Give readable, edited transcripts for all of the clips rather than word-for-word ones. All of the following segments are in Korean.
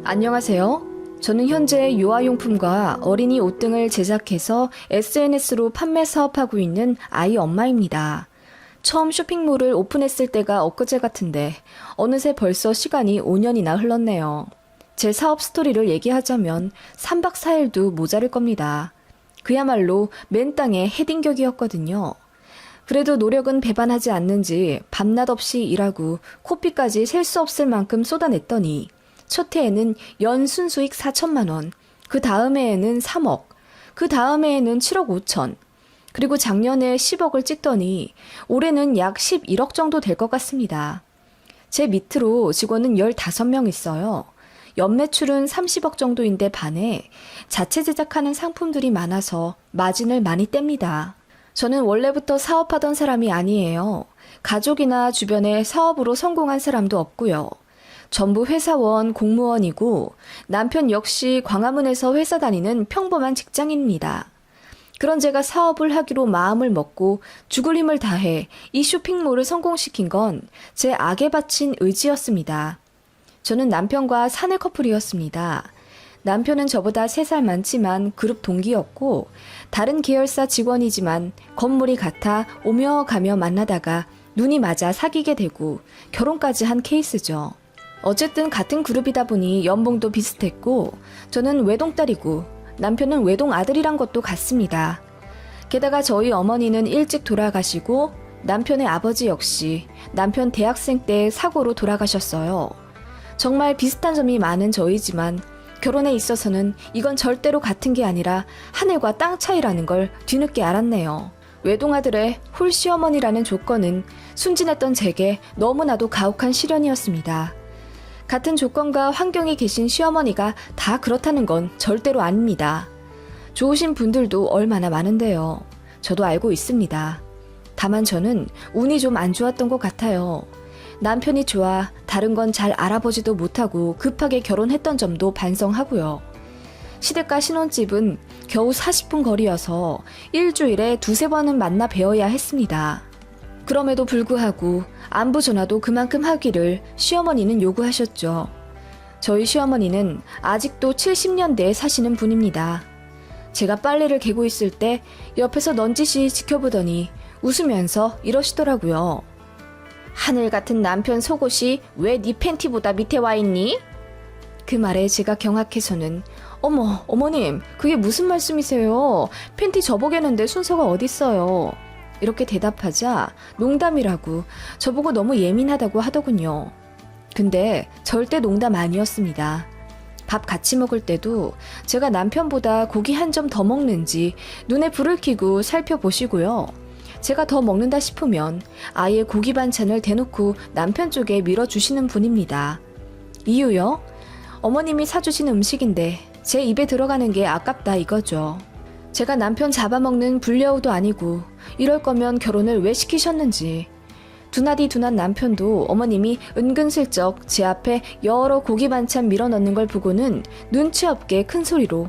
안녕하세요. 저는 현재 유아용품과 어린이 옷 등을 제작해서 SNS로 판매 사업하고 있는 아이 엄마입니다. 처음 쇼핑몰을 오픈했을 때가 엊그제 같은데 어느새 벌써 시간이 5년이나 흘렀네요. 제 사업 스토리를 얘기하자면 3박 4일도 모자랄 겁니다. 그야말로 맨 땅에 헤딩격이었거든요. 그래도 노력은 배반하지 않는지 밤낮 없이 일하고 코피까지 셀 수 없을 만큼 쏟아냈더니 첫 해에는 연 순수익 4천만 원, 그 다음 해에는 3억, 그 다음 해에는 7억 5천, 그리고 작년에 10억을 찍더니 올해는 약 11억 정도 될 것 같습니다. 제 밑으로 직원은 15명 있어요. 연매출은 30억 정도인데 반해 자체 제작하는 상품들이 많아서 마진을 많이 뗍니다. 저는 원래부터 사업하던 사람이 아니에요. 가족이나 주변에 사업으로 성공한 사람도 없고요. 전부 회사원, 공무원이고 남편 역시 광화문에서 회사 다니는 평범한 직장인입니다. 그런 제가 사업을 하기로 마음을 먹고 죽을 힘을 다해 이 쇼핑몰을 성공시킨 건 제 악에 바친 의지였습니다. 저는 남편과 사내 커플이었습니다. 남편은 저보다 3살 많지만 그룹 동기였고 다른 계열사 직원이지만 건물이 같아 오며 가며 만나다가 눈이 맞아 사귀게 되고 결혼까지 한 케이스죠. 어쨌든 같은 그룹이다 보니 연봉도 비슷했고 저는 외동딸이고 남편은 외동아들이란 것도 같습니다. 게다가 저희 어머니는 일찍 돌아가시고 남편의 아버지 역시 남편 대학생 때 사고로 돌아가셨어요. 정말 비슷한 점이 많은 저희지만 결혼에 있어서는 이건 절대로 같은 게 아니라 하늘과 땅 차이라는 걸 뒤늦게 알았네요. 외동아들의 홀시어머니라는 조건은 순진했던 제게 너무나도 가혹한 시련이었습니다. 같은 조건과 환경에 계신 시어머니가 다 그렇다는 건 절대로 아닙니다. 좋으신 분들도 얼마나 많은데요. 저도 알고 있습니다. 다만 저는 운이 좀 안 좋았던 것 같아요. 남편이 좋아 다른 건 잘 알아보지도 못하고 급하게 결혼했던 점도 반성하고요. 시댁과 신혼집은 겨우 40분 거리여서 일주일에 2-3번은 만나 뵈어야 했습니다. 그럼에도 불구하고 안부 전화도 그만큼 하기를 시어머니는 요구하셨죠. 저희 시어머니는 아직도 70년대에 사시는 분입니다. 제가 빨래를 개고 있을 때 옆에서 넌지시 지켜보더니 웃으면서 이러시더라고요. 하늘 같은 남편 속옷이 왜 네 팬티보다 밑에 와 있니? 그 말에 제가 경악해서는 어머, 어머님, 그게 무슨 말씀이세요? 팬티 접어개는데 순서가 어딨어요? 이렇게 대답하자 농담이라고 저보고 너무 예민하다고 하더군요. 근데 절대 농담 아니었습니다. 밥 같이 먹을 때도 제가 남편보다 고기 한 점 더 먹는지 눈에 불을 켜고 살펴보시고요. 제가 더 먹는다 싶으면 아예 고기 반찬을 대놓고 남편 쪽에 밀어주시는 분입니다. 이유요? 어머님이 사주신 음식인데 제 입에 들어가는 게 아깝다 이거죠. 제가 남편 잡아먹는 불려우도 아니고 이럴 거면 결혼을 왜 시키셨는지. 두나디 둔한 남편도 어머님이 은근슬쩍 제 앞에 여러 고기 반찬 밀어넣는 걸 보고는 눈치 없게 큰 소리로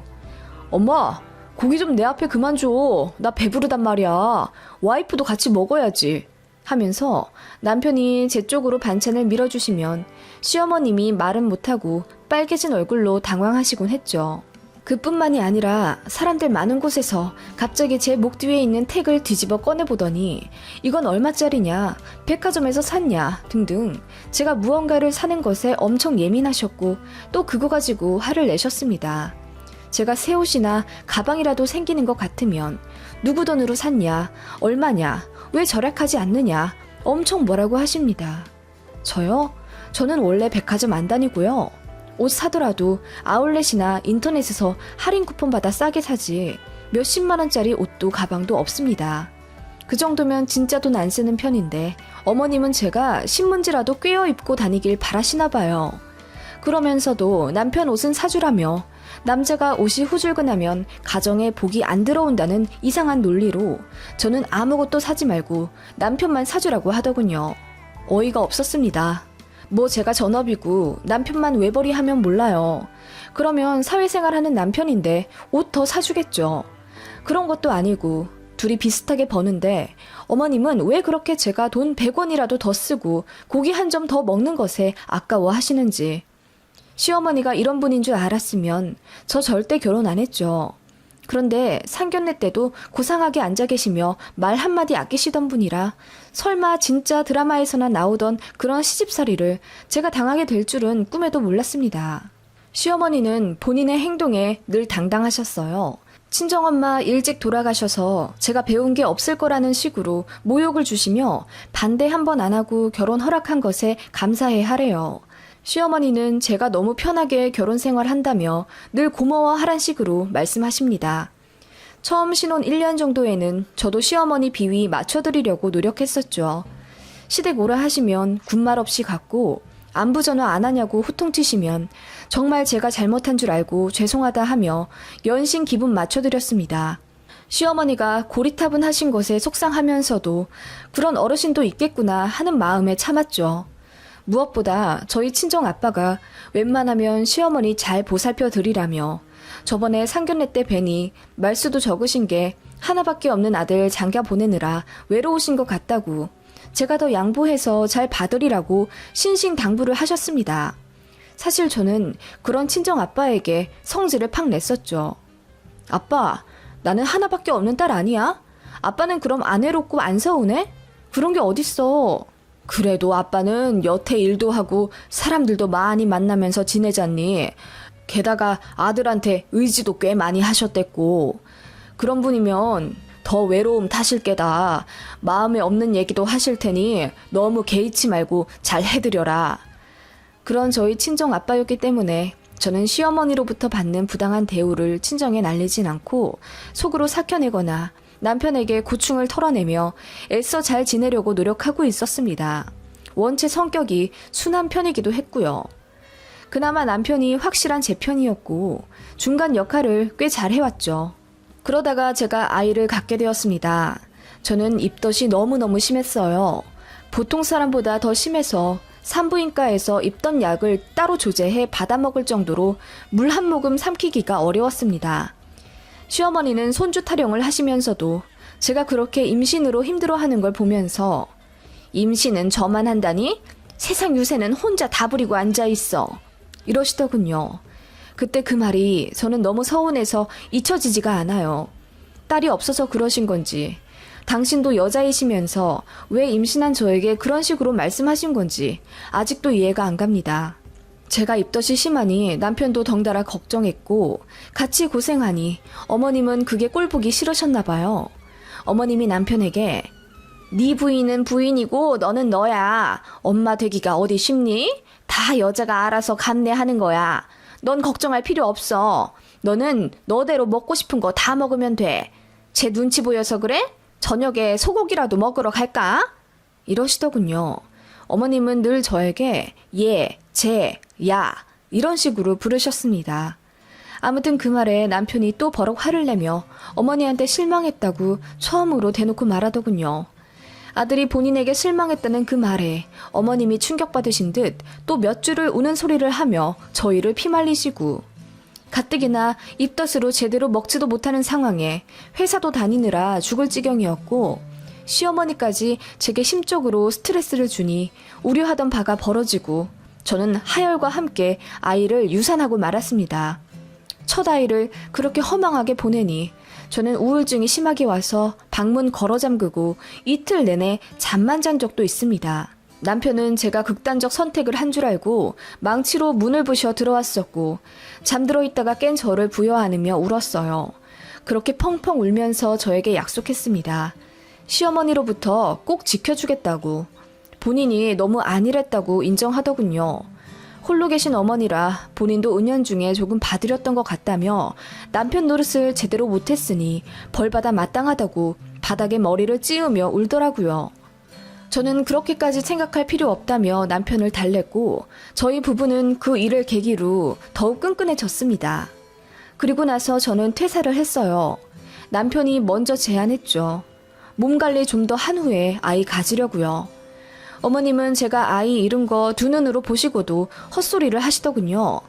엄마! 고기 좀 내 앞에 그만 줘. 나 배부르단 말이야. 와이프도 같이 먹어야지. 하면서 남편이 제 쪽으로 반찬을 밀어주시면 시어머님이 말은 못하고 빨개진 얼굴로 당황하시곤 했죠. 그뿐만이 아니라 사람들 많은 곳에서 갑자기 제 목 뒤에 있는 택을 뒤집어 꺼내보더니 이건 얼마짜리냐, 백화점에서 샀냐 등등 제가 무언가를 사는 것에 엄청 예민하셨고 또 그거 가지고 화를 내셨습니다. 제가 새 옷이나 가방이라도 생기는 것 같으면 누구 돈으로 샀냐, 얼마냐, 왜 절약하지 않느냐 엄청 뭐라고 하십니다. 저요? 저는 원래 백화점 안 다니고요. 옷 사더라도 아울렛이나 인터넷에서 할인 쿠폰 받아 싸게 사지 몇십만 원짜리 옷도 가방도 없습니다. 그 정도면 진짜 돈 안 쓰는 편인데 어머님은 제가 신문지라도 꿰어 입고 다니길 바라시나 봐요. 그러면서도 남편 옷은 사주라며 남자가 옷이 후줄근하면 가정에 복이 안 들어온다는 이상한 논리로 저는 아무것도 사지 말고 남편만 사주라고 하더군요. 어이가 없었습니다. 뭐 제가 전업이고 남편만 외벌이 하면 몰라요. 그러면 사회생활하는 남편인데 옷 더 사주겠죠. 그런 것도 아니고 둘이 비슷하게 버는데 어머님은 왜 그렇게 제가 돈 100원이라도 더 쓰고 고기 한 점 더 먹는 것에 아까워 하시는지. 시어머니가 이런 분인 줄 알았으면 저 절대 결혼 안 했죠. 그런데 상견례 때도 고상하게 앉아 계시며 말 한마디 아끼시던 분이라 설마 진짜 드라마에서나 나오던 그런 시집살이를 제가 당하게 될 줄은 꿈에도 몰랐습니다. 시어머니는 본인의 행동에 늘 당당하셨어요. 친정엄마 일찍 돌아가셔서 제가 배운 게 없을 거라는 식으로 모욕을 주시며 반대 한 번 안 하고 결혼 허락한 것에 감사해 하래요. 시어머니는 제가 너무 편하게 결혼 생활한다며 늘 고마워하란 식으로 말씀하십니다. 처음 신혼 1년 정도에는 저도 시어머니 비위 맞춰드리려고 노력했었죠. 시댁 오라 하시면 군말 없이 갔고 안부 전화 안 하냐고 호통치시면 정말 제가 잘못한 줄 알고 죄송하다 하며 연신 기분 맞춰드렸습니다. 시어머니가 고리타분하신 것에 속상하면서도 그런 어르신도 있겠구나 하는 마음에 참았죠. 무엇보다 저희 친정 아빠가 웬만하면 시어머니 잘 보살펴 드리라며 저번에 상견례 때 뵈니 말수도 적으신 게 하나밖에 없는 아들 장가 보내느라 외로우신 것 같다고 제가 더 양보해서 잘 봐드리라고 신신당부를 하셨습니다. 사실 저는 그런 친정 아빠에게 성질을 팍 냈었죠. 아빠, 나는 하나밖에 없는 딸 아니야? 아빠는 그럼 안 외롭고 안 서운해? 그런 게 어딨어. 그래도 아빠는 여태 일도 하고 사람들도 많이 만나면서 지내잖니. 게다가 아들한테 의지도 꽤 많이 하셨댔고. 그런 분이면 더 외로움 타실 게다. 마음에 없는 얘기도 하실 테니 너무 개의치 말고 잘 해드려라. 그런 저희 친정 아빠였기 때문에 저는 시어머니로부터 받는 부당한 대우를 친정에 날리진 않고 속으로 삭혀내거나 남편에게 고충을 털어내며 애써 잘 지내려고 노력하고 있었습니다. 원체 성격이 순한 편이기도 했고요. 그나마 남편이 확실한 제 편이었고 중간 역할을 꽤 잘 해왔죠. 그러다가 제가 아이를 갖게 되었습니다. 저는 입덧이 너무너무 심했어요. 보통 사람보다 더 심해서 산부인과에서 입덧 약을 따로 조제해 받아먹을 정도로 물 한 모금 삼키기가 어려웠습니다. 시어머니는 손주 타령을 하시면서도 제가 그렇게 임신으로 힘들어하는 걸 보면서 임신은 저만 한다니? 세상 유세는 혼자 다 부리고 앉아있어. 이러시더군요. 그때 그 말이 저는 너무 서운해서 잊혀지지가 않아요. 딸이 없어서 그러신 건지 당신도 여자이시면서 왜 임신한 저에게 그런 식으로 말씀하신 건지 아직도 이해가 안 갑니다. 제가 입덧이 심하니 남편도 덩달아 걱정했고 같이 고생하니 어머님은 그게 꼴보기 싫으셨나 봐요. 어머님이 남편에게 네 부인은 부인이고 너는 너야. 엄마 되기가 어디 쉽니? 다 여자가 알아서 감내하는 거야. 넌 걱정할 필요 없어. 너는 너대로 먹고 싶은 거 다 먹으면 돼. 쟤 눈치 보여서 그래? 저녁에 소고기라도 먹으러 갈까? 이러시더군요. 어머님은 늘 저에게 얘, 쟤, 야 이런 식으로 부르셨습니다. 아무튼 그 말에 남편이 또 버럭 화를 내며 어머니한테 실망했다고 처음으로 대놓고 말하더군요. 아들이 본인에게 실망했다는 그 말에 어머님이 충격받으신 듯 또 몇 줄을 우는 소리를 하며 저희를 피말리시고 가뜩이나 입덧으로 제대로 먹지도 못하는 상황에 회사도 다니느라 죽을 지경이었고 시어머니까지 제게 심적으로 스트레스를 주니 우려하던 바가 벌어지고 저는 하열과 함께 아이를 유산하고 말았습니다. 첫 아이를 그렇게 허망하게 보내니 저는 우울증이 심하게 와서 방문 걸어 잠그고 이틀 내내 잠만 잔 적도 있습니다. 남편은 제가 극단적 선택을 한 줄 알고 망치로 문을 부셔 들어왔었고 잠들어 있다가 깬 저를 부여안으며 울었어요. 그렇게 펑펑 울면서 저에게 약속했습니다. 시어머니로부터 꼭 지켜주겠다고. 본인이 너무 안일했다고 인정하더군요. 홀로 계신 어머니라 본인도 은연중에 조금 봐드렸던 것 같다며 남편 노릇을 제대로 못했으니 벌받아 마땅하다고 바닥에 머리를 찌우며 울더라고요. 저는 그렇게까지 생각할 필요 없다며 남편을 달랬고 저희 부부는 그 일을 계기로 더욱 끈끈해졌습니다. 그리고 나서 저는 퇴사를 했어요. 남편이 먼저 제안했죠. 몸 관리 좀 더 한 후에 아이 가지려고요. 어머님은 제가 아이 잃은 거 두 눈으로 보시고도 헛소리를 하시더군요.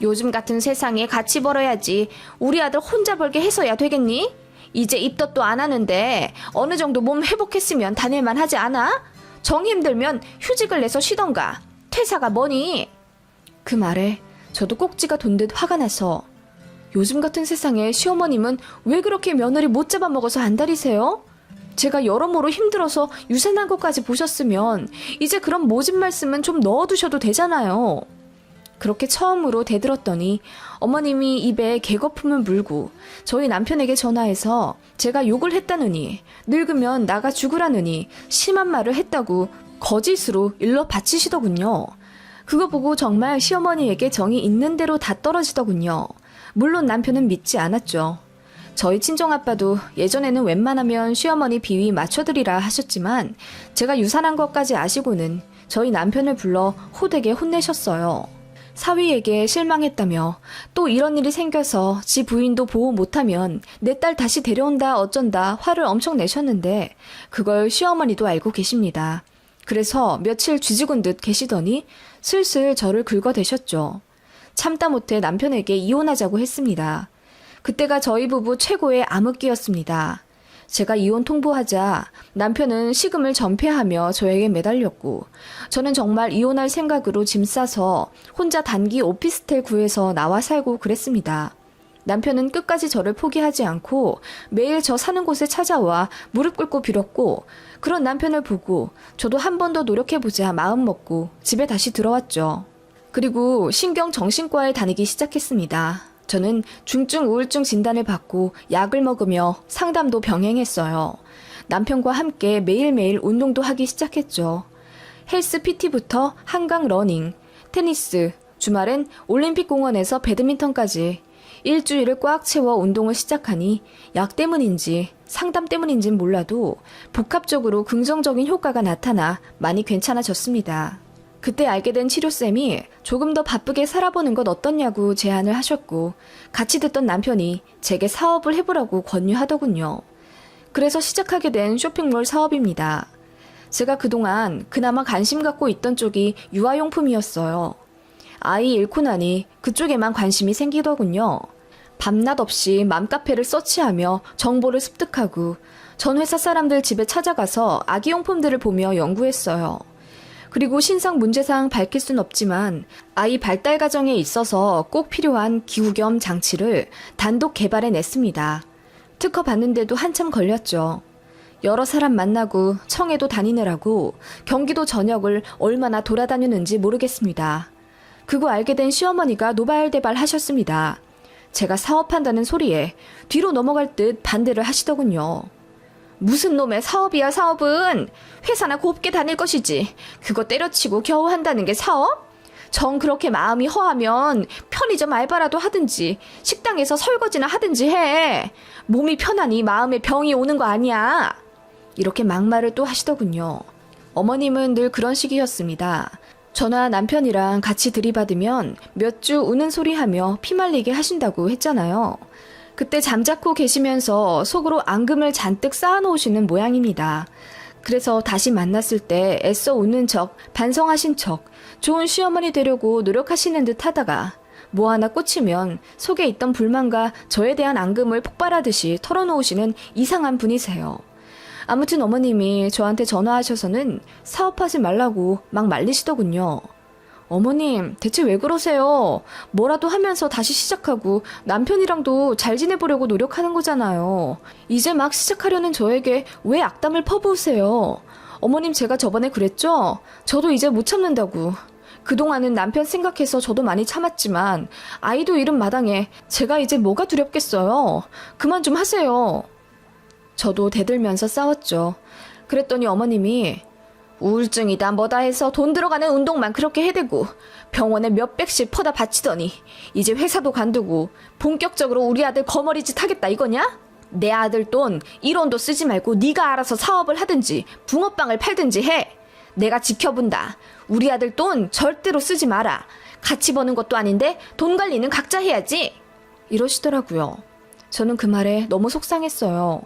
요즘 같은 세상에 같이 벌어야지. 우리 아들 혼자 벌게 해서야 되겠니? 이제 입덧도 안 하는데 어느 정도 몸 회복했으면 다닐만 하지 않아? 정 힘들면 휴직을 내서 쉬던가. 퇴사가 뭐니? 그 말에 저도 꼭지가 돈 듯 화가 나서 요즘 같은 세상에 시어머님은 왜 그렇게 며느리 못 잡아먹어서 안달이세요? 제가 여러모로 힘들어서 유산한 것까지 보셨으면 이제 그런 모진 말씀은 좀 넣어두셔도 되잖아요. 그렇게 처음으로 대들었더니 어머님이 입에 개거품을 물고 저희 남편에게 전화해서 제가 욕을 했다느니 늙으면 나가 죽으라느니 심한 말을 했다고 거짓으로 일러 바치시더군요. 그거 보고 정말 시어머니에게 정이 있는 대로 다 떨어지더군요. 물론 남편은 믿지 않았죠. 저희 친정아빠도 예전에는 웬만하면 시어머니 비위 맞춰드리라 하셨지만 제가 유산한 것까지 아시고는 저희 남편을 불러 호되게 혼내셨어요. 사위에게 실망했다며 또 이런 일이 생겨서 지 부인도 보호 못하면 내 딸 다시 데려온다 어쩐다 화를 엄청 내셨는데 그걸 시어머니도 알고 계십니다. 그래서 며칠 쥐죽은 듯 계시더니 슬슬 저를 긁어대셨죠. 참다 못해 남편에게 이혼하자고 했습니다. 그때가 저희 부부 최고의 암흑기였습니다. 제가 이혼 통보하자 남편은 식음을 전폐하며 저에게 매달렸고 저는 정말 이혼할 생각으로 짐 싸서 혼자 단기 오피스텔 구해서 나와 살고 그랬습니다. 남편은 끝까지 저를 포기하지 않고 매일 저 사는 곳에 찾아와 무릎 꿇고 빌었고 그런 남편을 보고 저도 한 번 더 노력해보자 마음 먹고 집에 다시 들어왔죠. 그리고 신경정신과에 다니기 시작했습니다. 저는 중증 우울증 진단을 받고 약을 먹으며 상담도 병행했어요. 남편과 함께 매일매일 운동도 하기 시작했죠. 헬스 PT부터 한강 러닝, 테니스, 주말엔 올림픽 공원에서 배드민턴까지 일주일을 꽉 채워 운동을 시작하니 약 때문인지 상담 때문인지는 몰라도 복합적으로 긍정적인 효과가 나타나 많이 괜찮아졌습니다. 그때 알게 된 치료쌤이 조금 더 바쁘게 살아보는 것 어떻냐고 제안을 하셨고 같이 듣던 남편이 제게 사업을 해보라고 권유하더군요. 그래서 시작하게 된 쇼핑몰 사업입니다. 제가 그동안 그나마 관심 갖고 있던 쪽이 유아용품이었어요. 아이 잃고 나니 그쪽에만 관심이 생기더군요. 밤낮 없이 맘카페를 서치하며 정보를 습득하고 전 회사 사람들 집에 찾아가서 아기용품들을 보며 연구했어요. 그리고 신상 문제사항 밝힐 순 없지만 아이 발달 과정에 있어서 꼭 필요한 기후 겸 장치를 단독 개발해냈습니다. 특허 받는데도 한참 걸렸죠. 여러 사람 만나고 청해도 다니느라고 경기도 전역을 얼마나 돌아다녔는지 모르겠습니다. 그거 알게 된 시어머니가 노발대발 하셨습니다. 제가 사업한다는 소리에 뒤로 넘어갈 듯 반대를 하시더군요. 무슨 놈의 사업이야 사업은. 회사나 곱게 다닐 것이지. 그거 때려치고 겨우 한다는 게 사업? 정 그렇게 마음이 허하면 편의점 알바라도 하든지 식당에서 설거지나 하든지 해. 몸이 편하니 마음에 병이 오는 거 아니야. 이렇게 막말을 또 하시더군요. 어머님은 늘 그런 식이었습니다. 저나 남편이랑 같이 들이받으면 몇 주 우는 소리 하며 피말리게 하신다고 했잖아요. 그때 잠자코 계시면서 속으로 앙금을 잔뜩 쌓아놓으시는 모양입니다. 그래서 다시 만났을 때 애써 웃는 척, 반성하신 척, 좋은 시어머니 되려고 노력하시는 듯 하다가 뭐 하나 꽂히면 속에 있던 불만과 저에 대한 앙금을 폭발하듯이 털어놓으시는 이상한 분이세요. 아무튼 어머님이 저한테 전화하셔서는 사업하지 말라고 막 말리시더군요. 어머님, 대체 왜 그러세요? 뭐라도 하면서 다시 시작하고 남편이랑도 잘 지내보려고 노력하는 거잖아요. 이제 막 시작하려는 저에게 왜 악담을 퍼부으세요? 어머님, 제가 저번에 그랬죠? 저도 이제 못 참는다고. 그동안은 남편 생각해서 저도 많이 참았지만 아이도 잃은 마당에 제가 이제 뭐가 두렵겠어요? 그만 좀 하세요. 저도 대들면서 싸웠죠. 그랬더니 어머님이 우울증이다 뭐다 해서 돈 들어가는 운동만 그렇게 해대고 병원에 몇백씩 퍼다 바치더니 이제 회사도 관두고 본격적으로 우리 아들 거머리짓 하겠다 이거냐? 내 아들 돈 1원도 쓰지 말고 네가 알아서 사업을 하든지 붕어빵을 팔든지 해. 내가 지켜본다. 우리 아들 돈 절대로 쓰지 마라. 같이 버는 것도 아닌데 돈 관리는 각자 해야지. 이러시더라고요. 저는 그 말에 너무 속상했어요.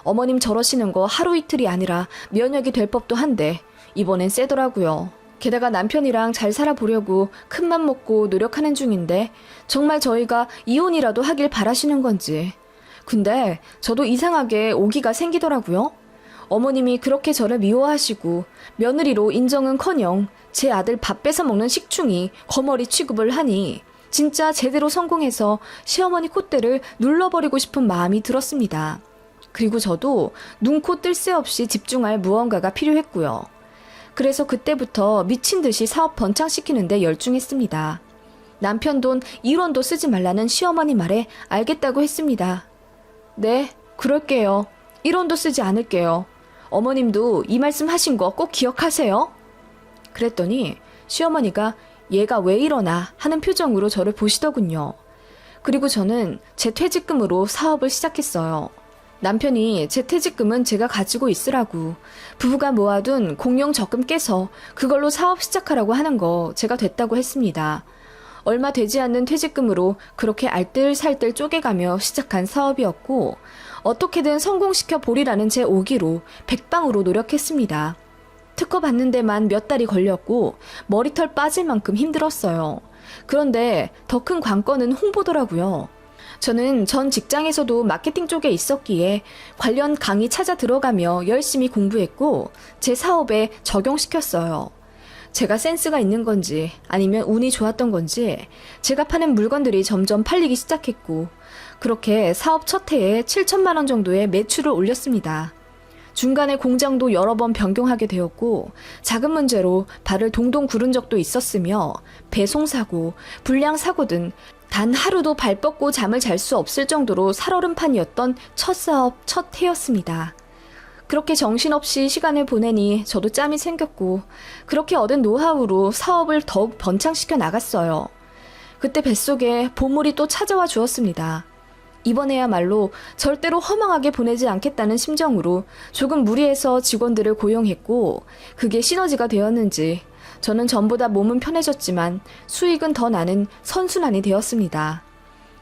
어머님 저러시는 거 하루 이틀이 아니라 면역이 될 법도 한데 이번엔 세더라고요. 게다가 남편이랑 잘 살아보려고 큰맘 먹고 노력하는 중인데 정말 저희가 이혼이라도 하길 바라시는 건지. 근데 저도 이상하게 오기가 생기더라고요. 어머님이 그렇게 저를 미워하시고 며느리로 인정은커녕 제 아들 밥 뺏어 먹는 식충이 거머리 취급을 하니 진짜 제대로 성공해서 시어머니 콧대를 눌러버리고 싶은 마음이 들었습니다. 그리고 저도 눈코 뜰 새 없이 집중할 무언가가 필요했고요. 그래서 그때부터 미친 듯이 사업 번창시키는데 열중했습니다. 남편 돈 1원도 쓰지 말라는 시어머니 말에 알겠다고 했습니다. 네, 그럴게요. 1원도 쓰지 않을게요. 어머님도 이 말씀 하신 거 꼭 기억하세요. 그랬더니 시어머니가 얘가 왜 이러나 하는 표정으로 저를 보시더군요. 그리고 저는 제 퇴직금으로 사업을 시작했어요. 남편이 제 퇴직금은 제가 가지고 있으라고 부부가 모아둔 공용 적금 깨서 그걸로 사업 시작하라고 하는 거 제가 됐다고 했습니다. 얼마 되지 않는 퇴직금으로 그렇게 알뜰살뜰 쪼개가며 시작한 사업이었고 어떻게든 성공시켜 보리라는 제 오기로 백방으로 노력했습니다. 특허 받는 데만 몇 달이 걸렸고 머리털 빠질 만큼 힘들었어요. 그런데 더 큰 관건은 홍보더라고요. 저는 전 직장에서도 마케팅 쪽에 있었기에 관련 강의 찾아 들어가며 열심히 공부했고 제 사업에 적용시켰어요. 제가 센스가 있는 건지 아니면 운이 좋았던 건지 제가 파는 물건들이 점점 팔리기 시작했고 그렇게 사업 첫 해에 7천만 원 정도의 매출을 올렸습니다. 중간에 공장도 여러 번 변경하게 되었고 작은 문제로 발을 동동 구른 적도 있었으며 배송사고, 불량사고 등 단 하루도 발 뻗고 잠을 잘 수 없을 정도로 살얼음판이었던 첫 사업, 첫 해였습니다. 그렇게 정신없이 시간을 보내니 저도 짬이 생겼고 그렇게 얻은 노하우로 사업을 더욱 번창시켜 나갔어요. 그때 뱃속에 보물이 또 찾아와 주었습니다. 이번에야말로 절대로 허망하게 보내지 않겠다는 심정으로 조금 무리해서 직원들을 고용했고 그게 시너지가 되었는지 저는 전보다 몸은 편해졌지만 수익은 더 나는 선순환이 되었습니다.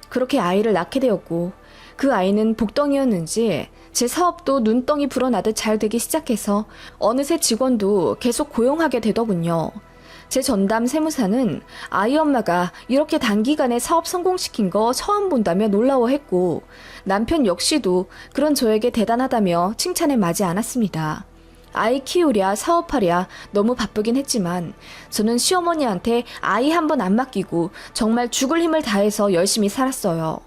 그렇게 아이를 낳게 되었고 그 아이는 복덩이였는지 제 사업도 눈덩이 불어나듯 잘 되기 시작해서 어느새 직원도 계속 고용하게 되더군요. 제 전담 세무사는 아이 엄마가 이렇게 단기간에 사업 성공시킨 거 처음 본다며 놀라워했고 남편 역시도 그런 저에게 대단하다며 칭찬에 마지 않았습니다. 아이 키우랴 사업하랴 너무 바쁘긴 했지만 저는 시어머니한테 아이 한 번 안 맡기고 정말 죽을 힘을 다해서 열심히 살았어요.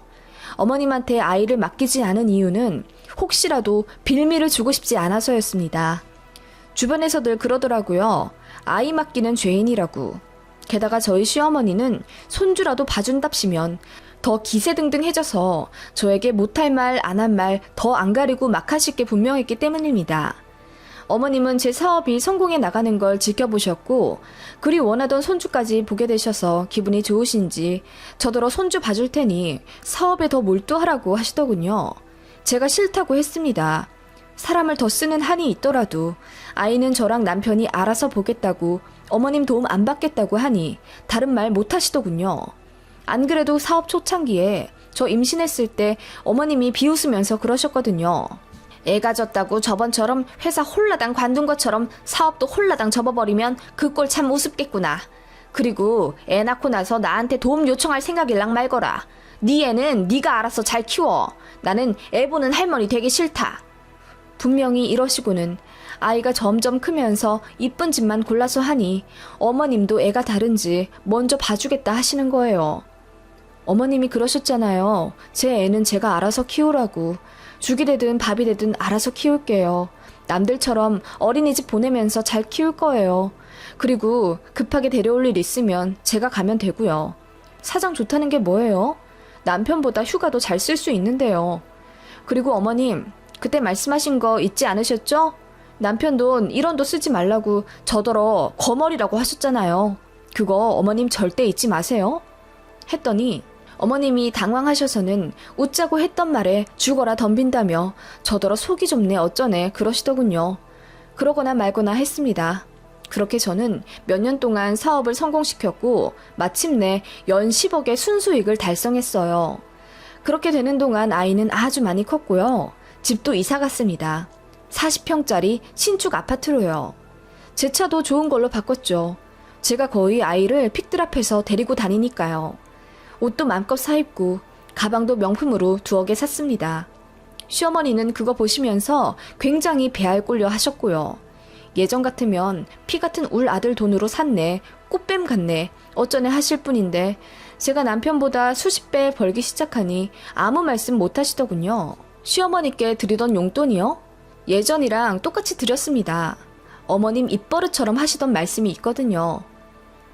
어머님한테 아이를 맡기지 않은 이유는 혹시라도 빌미를 주고 싶지 않아서였습니다. 주변에서들 그러더라고요. 아이 맡기는 죄인이라고. 게다가 저희 시어머니는 손주라도 봐준답시면 더 기세등등해져서 저에게 못할 말 안 한 말 더 안 가리고 막 하실 게 분명했기 때문입니다. 어머님은 제 사업이 성공해 나가는 걸 지켜보셨고 그리 원하던 손주까지 보게 되셔서 기분이 좋으신지 저더러 손주 봐줄 테니 사업에 더 몰두하라고 하시더군요. 제가 싫다고 했습니다. 사람을 더 쓰는 한이 있더라도 아이는 저랑 남편이 알아서 보겠다고 어머님 도움 안 받겠다고 하니 다른 말 못 하시더군요. 안 그래도 사업 초창기에 저 임신했을 때 어머님이 비웃으면서 그러셨거든요. 애가 졌다고 저번처럼 회사 홀라당 관둔 것처럼 사업도 홀라당 접어버리면 그 꼴 참 우습겠구나. 그리고 애 낳고 나서 나한테 도움 요청할 생각일랑 말거라. 네 애는 네가 알아서 잘 키워. 나는 애 보는 할머니 되기 싫다. 분명히 이러시고는 아이가 점점 크면서 이쁜 집만 골라서 하니 어머님도 애가 다른지 먼저 봐주겠다 하시는 거예요. 어머님이 그러셨잖아요. 제 애는 제가 알아서 키우라고. 죽이 되든 밥이 되든 알아서 키울게요. 남들처럼 어린이집 보내면서 잘 키울 거예요. 그리고 급하게 데려올 일 있으면 제가 가면 되고요. 사정 좋다는 게 뭐예요? 남편보다 휴가도 잘 쓸 수 있는데요. 그리고 어머님, 그때 말씀하신 거 잊지 않으셨죠? 남편 돈 1원도 쓰지 말라고 저더러 거머리라고 하셨잖아요. 그거 어머님 절대 잊지 마세요. 했더니 어머님이 당황하셔서는 웃자고 했던 말에 죽어라 덤빈다며 저더러 속이 좁네 어쩌네 그러시더군요. 그러거나 말거나 했습니다. 그렇게 저는 몇 년 동안 사업을 성공시켰고 마침내 연 10억의 순수익을 달성했어요. 그렇게 되는 동안 아이는 아주 많이 컸고요. 집도 이사 갔습니다. 40평짜리 신축 아파트로요. 제 차도 좋은 걸로 바꿨죠. 제가 거의 아이를 픽드랍해서 데리고 다니니까요. 옷도 맘껏 사입고 가방도 명품으로 두어 개 샀습니다. 시어머니는 그거 보시면서 굉장히 배알 꼴려 하셨고요. 예전 같으면 피 같은 울 아들 돈으로 샀네, 꽃뱀 같네, 어쩌네 하실 뿐인데 제가 남편보다 수십 배 벌기 시작하니 아무 말씀 못 하시더군요. 시어머니께 드리던 용돈이요? 예전이랑 똑같이 드렸습니다. 어머님 입버릇처럼 하시던 말씀이 있거든요.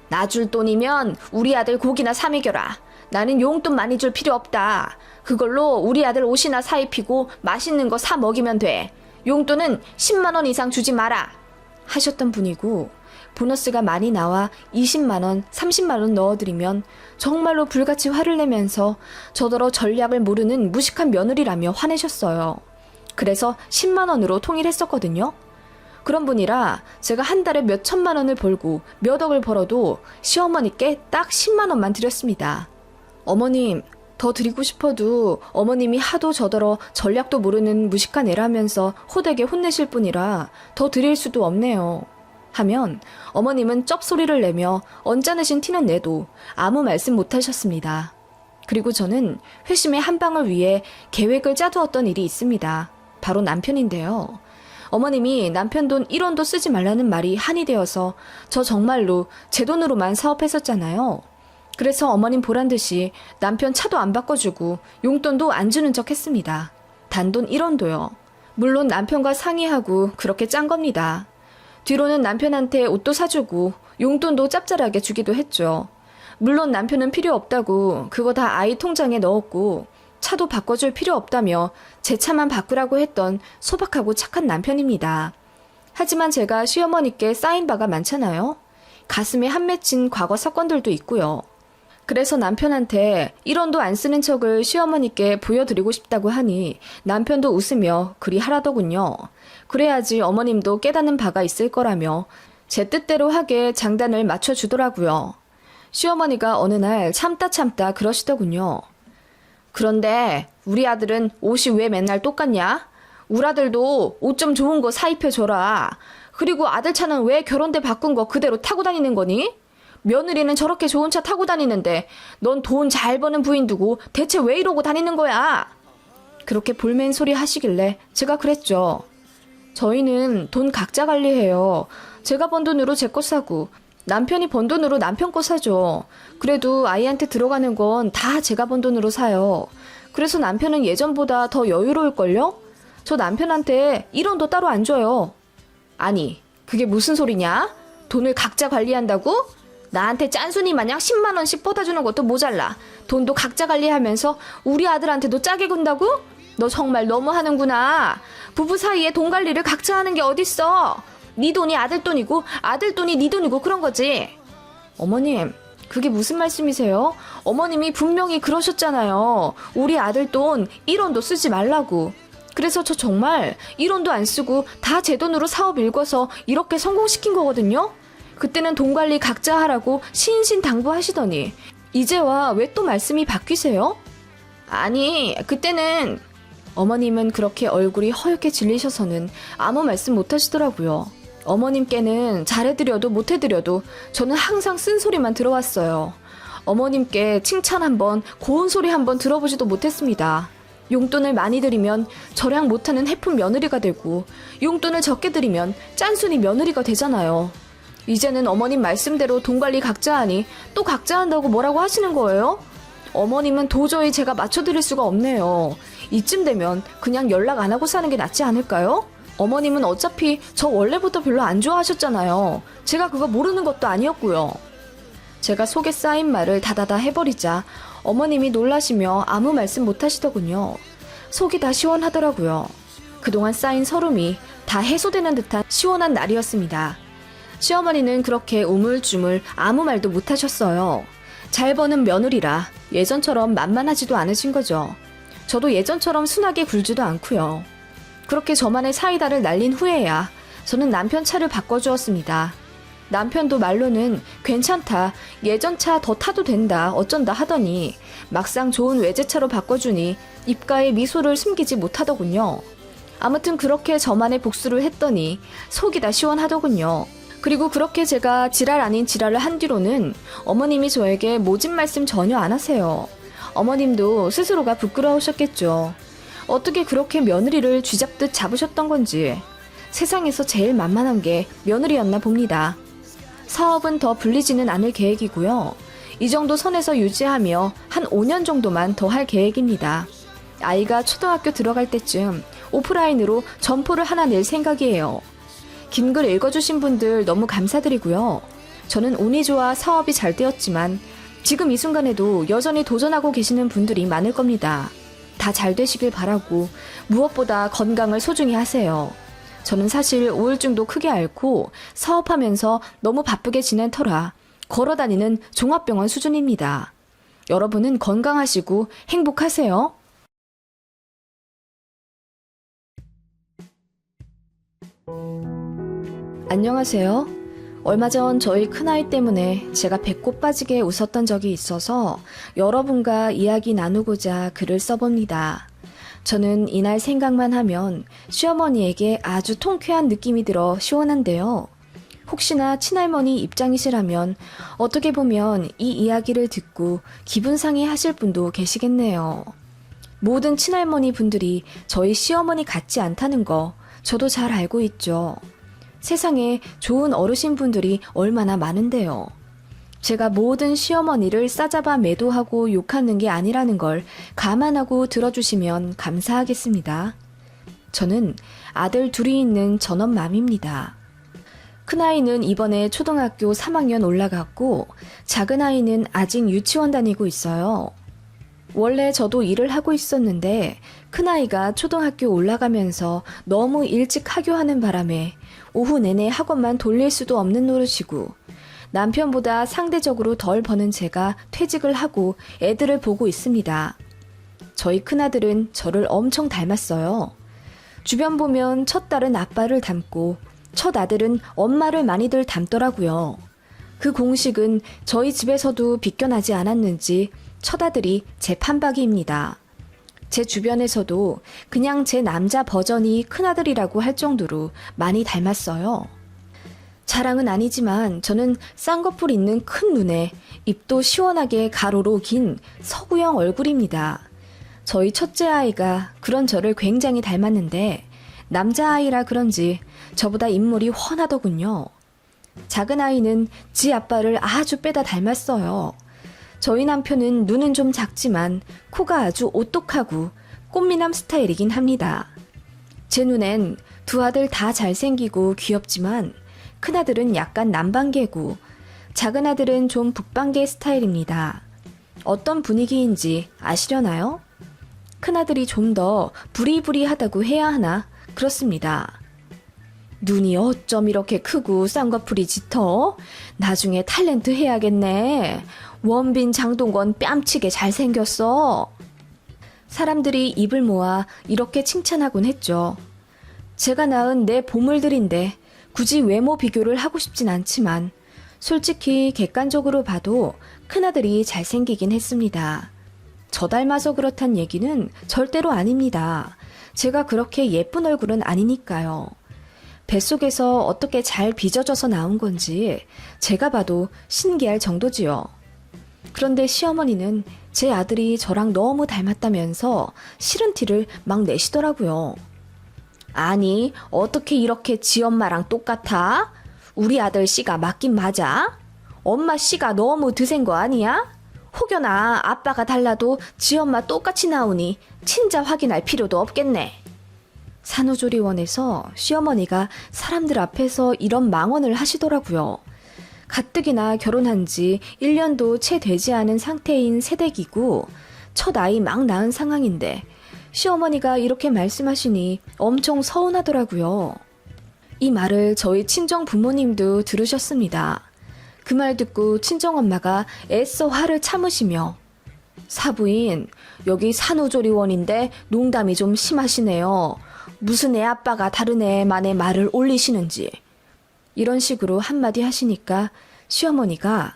나 줄 돈이면 우리 아들 고기나 사 먹여라. 나는 용돈 많이 줄 필요 없다. 그걸로 우리 아들 옷이나 사 입히고 맛있는 거 사 먹이면 돼. 용돈은 10만 원 이상 주지 마라. 하셨던 분이고 보너스가 많이 나와 20만 원, 30만 원 넣어드리면 정말로 불같이 화를 내면서 저더러 전략을 모르는 무식한 며느리라며 화내셨어요. 그래서 10만 원으로 통일했었거든요. 그런 분이라 제가 한 달에 몇 천만 원을 벌고 몇 억을 벌어도 시어머니께 딱 10만 원만 드렸습니다. 어머님, 더 드리고 싶어도 어머님이 하도 저더러 전략도 모르는 무식한 애라면서 호되게 혼내실 뿐이라 더 드릴 수도 없네요. 하면 어머님은 쩝소리를 내며 언짢으신 티는 내도 아무 말씀 못 하셨습니다. 그리고 저는 회심의 한 방을 위해 계획을 짜두었던 일이 있습니다. 바로 남편인데요. 어머님이 남편 돈 1원도 쓰지 말라는 말이 한이 되어서 저 정말로 제 돈으로만 사업했었잖아요. 그래서 어머님 보란 듯이 남편 차도 안 바꿔주고 용돈도 안 주는 척 했습니다. 단돈 1원도요. 물론 남편과 상의하고 그렇게 짠 겁니다. 뒤로는 남편한테 옷도 사주고 용돈도 짭짤하게 주기도 했죠. 물론 남편은 필요 없다고 그거 다 아이 통장에 넣었고 차도 바꿔줄 필요 없다며 제 차만 바꾸라고 했던 소박하고 착한 남편입니다. 하지만 제가 시어머니께 쌓인 바가 많잖아요. 가슴에 한 맺힌 과거 사건들도 있고요. 그래서 남편한테 1원도 안 쓰는 척을 시어머니께 보여드리고 싶다고 하니 남편도 웃으며 그리 하라더군요. 그래야지 어머님도 깨닫는 바가 있을 거라며 제 뜻대로 하게 장단을 맞춰주더라고요. 시어머니가 어느 날 참다 그러시더군요. 그런데 우리 아들은 옷이 왜 맨날 똑같냐? 우리 아들도 옷 좀 좋은 거 사 입혀줘라. 그리고 아들 차는 왜 결혼 때 바꾼 거 그대로 타고 다니는 거니? 며느리는 저렇게 좋은 차 타고 다니는데 넌 돈 잘 버는 부인 두고 대체 왜 이러고 다니는 거야? 그렇게 볼멘 소리 하시길래 제가 그랬죠. 저희는 돈 각자 관리해요. 제가 번 돈으로 제 거 사고 남편이 번 돈으로 남편 거 사죠. 그래도 아이한테 들어가는 건 다 제가 번 돈으로 사요. 그래서 남편은 예전보다 더 여유로울걸요? 저 남편한테 1원도 따로 안 줘요. 아니, 그게 무슨 소리냐? 돈을 각자 관리한다고? 나한테 짠순이 마냥 10만 원씩 뻗어주는 것도 모자라. 돈도 각자 관리하면서 우리 아들한테도 짜게 군다고? 너 정말 너무하는구나. 부부 사이에 돈 관리를 각자 하는 게 어딨어. 네 돈이 아들 돈이고 아들 돈이 네 돈이고 그런 거지. 어머님, 그게 무슨 말씀이세요? 어머님이 분명히 그러셨잖아요. 우리 아들 돈 1원도 쓰지 말라고. 그래서 저 정말 1원도 안 쓰고 다 제 돈으로 사업 일궈서 이렇게 성공시킨 거거든요. 그때는 돈 관리 각자 하라고 신신당부하시더니 이제와 왜 또 말씀이 바뀌세요? 아니, 그때는 어머님은 그렇게 얼굴이 허옇게 질리셔서는 아무 말씀 못 하시더라고요. 어머님께는 잘해드려도 못해드려도 저는 항상 쓴소리만 들어왔어요. 어머님께 칭찬 한번, 고운 소리 한번 들어보지도 못했습니다. 용돈을 많이 드리면 저량 못하는 해픈 며느리가 되고 용돈을 적게 드리면 짠순이 며느리가 되잖아요. 이제는 어머님 말씀대로 돈 관리 각자 하니 또 각자 한다고 뭐라고 하시는 거예요? 어머님은 도저히 제가 맞춰드릴 수가 없네요. 이쯤 되면 그냥 연락 안 하고 사는 게 낫지 않을까요? 어머님은 어차피 저 원래부터 별로 안 좋아하셨잖아요. 제가 그거 모르는 것도 아니었고요. 제가 속에 쌓인 말을 다다다 해버리자 어머님이 놀라시며 아무 말씀 못 하시더군요. 속이 다 시원하더라고요. 그동안 쌓인 서름이 다 해소되는 듯한 시원한 날이었습니다. 시어머니는 그렇게 우물쭈물 아무 말도 못 하셨어요. 잘 버는 며느리라 예전처럼 만만하지도 않으신 거죠. 저도 예전처럼 순하게 굴지도 않고요. 그렇게 저만의 사이다를 날린 후에야 저는 남편 차를 바꿔주었습니다. 남편도 말로는 괜찮다, 예전 차 더 타도 된다, 어쩐다 하더니 막상 좋은 외제차로 바꿔주니 입가에 미소를 숨기지 못하더군요. 아무튼 그렇게 저만의 복수를 했더니 속이 다 시원하더군요. 그리고 그렇게 제가 지랄 아닌 지랄을 한 뒤로는 어머님이 저에게 모진 말씀 전혀 안 하세요. 어머님도 스스로가 부끄러우셨겠죠. 어떻게 그렇게 며느리를 쥐잡듯 잡으셨던 건지. 세상에서 제일 만만한 게 며느리였나 봅니다. 사업은 더 불리지는 않을 계획이고요. 이 정도 선에서 유지하며 한 5년 정도만 더 할 계획입니다. 아이가 초등학교 들어갈 때쯤 오프라인으로 점포를 하나 낼 생각이에요. 긴 글 읽어주신 분들 너무 감사드리고요. 저는 운이 좋아 사업이 잘 되었지만 지금 이 순간에도 여전히 도전하고 계시는 분들이 많을 겁니다. 다 잘 되시길 바라고 무엇보다 건강을 소중히 하세요. 저는 사실 우울증도 크게 앓고 사업하면서 너무 바쁘게 지낸 터라 걸어다니는 종합병원 수준입니다. 여러분은 건강하시고 행복하세요. 안녕하세요. 얼마 전 저희 큰아이 때문에 제가 배꼽 빠지게 웃었던 적이 있어서 여러분과 이야기 나누고자 글을 써봅니다. 저는 이날 생각만 하면 시어머니에게 아주 통쾌한 느낌이 들어 시원한데요. 혹시나 친할머니 입장이시라면 어떻게 보면 이 이야기를 듣고 기분 상해 하실 분도 계시겠네요. 모든 친할머니 분들이 저희 시어머니 같지 않다는 거 저도 잘 알고 있죠. 세상에 좋은 어르신 분들이 얼마나 많은데요. 제가 모든 시어머니를 싸잡아 매도하고 욕하는 게 아니라는 걸 감안하고 들어주시면 감사하겠습니다. 저는 아들 둘이 있는 전업맘입니다. 큰아이는 이번에 초등학교 3학년 올라갔고 작은아이는 아직 유치원 다니고 있어요. 원래 저도 일을 하고 있었는데 큰아이가 초등학교 올라가면서 너무 일찍 하교하는 바람에 오후 내내 학원만 돌릴 수도 없는 노릇이고 남편보다 상대적으로 덜 버는 제가 퇴직을 하고 애들을 보고 있습니다. 저희 큰아들은 저를 엄청 닮았어요. 주변 보면 첫 딸은 아빠를 닮고 첫 아들은 엄마를 많이들 닮더라고요. 그 공식은 저희 집에서도 비껴나지 않았는지 첫 아들이 제 판박이입니다. 제 주변에서도 그냥 제 남자 버전이 큰아들이라고 할 정도로 많이 닮았어요. 자랑은 아니지만 저는 쌍꺼풀 있는 큰 눈에 입도 시원하게 가로로 긴 서구형 얼굴입니다. 저희 첫째 아이가 그런 저를 굉장히 닮았는데 남자아이라 그런지 저보다 인물이 훤하더군요. 작은 아이는 지 아빠를 아주 빼다 닮았어요. 저희 남편은 눈은 좀 작지만 코가 아주 오똑하고 꽃미남 스타일이긴 합니다. 제 눈엔 두 아들 다 잘생기고 귀엽지만 큰아들은 약간 남방계고 작은 아들은 좀 북방계 스타일입니다. 어떤 분위기인지 아시려나요? 큰아들이 좀 더 부리부리하다고 해야 하나? 그렇습니다. 눈이 어쩜 이렇게 크고 쌍꺼풀이 짙어? 나중에 탤런트 해야겠네. 원빈 장동건 뺨치게 잘생겼어. 사람들이 입을 모아 이렇게 칭찬하곤 했죠. 제가 낳은 내 보물들인데 굳이 외모 비교를 하고 싶진 않지만 솔직히 객관적으로 봐도 큰아들이 잘생기긴 했습니다. 저 닮아서 그렇단 얘기는 절대로 아닙니다. 제가 그렇게 예쁜 얼굴은 아니니까요. 뱃속에서 어떻게 잘 빚어져서 나온 건지 제가 봐도 신기할 정도지요. 그런데 시어머니는 제 아들이 저랑 너무 닮았다면서 싫은 티를 막 내시더라고요. 아니, 어떻게 이렇게 지 엄마랑 똑같아? 우리 아들 씨가 맞긴 맞아? 엄마 씨가 너무 드센 거 아니야? 혹여나 아빠가 달라도 지 엄마 똑같이 나오니 친자 확인할 필요도 없겠네. 산후조리원에서 시어머니가 사람들 앞에서 이런 망언을 하시더라고요. 가뜩이나 결혼한 지 1년도 채 되지 않은 상태인 새댁이고 첫 아이 막 낳은 상황인데 시어머니가 이렇게 말씀하시니 엄청 서운하더라고요. 이 말을 저희 친정 부모님도 들으셨습니다. 그 말 듣고 친정엄마가 애써 화를 참으시며 사부인, 여기 산후조리원인데 농담이 좀 심하시네요. 무슨 애 아빠가 다른 애만의 말을 올리시는지. 이런 식으로 한마디 하시니까 시어머니가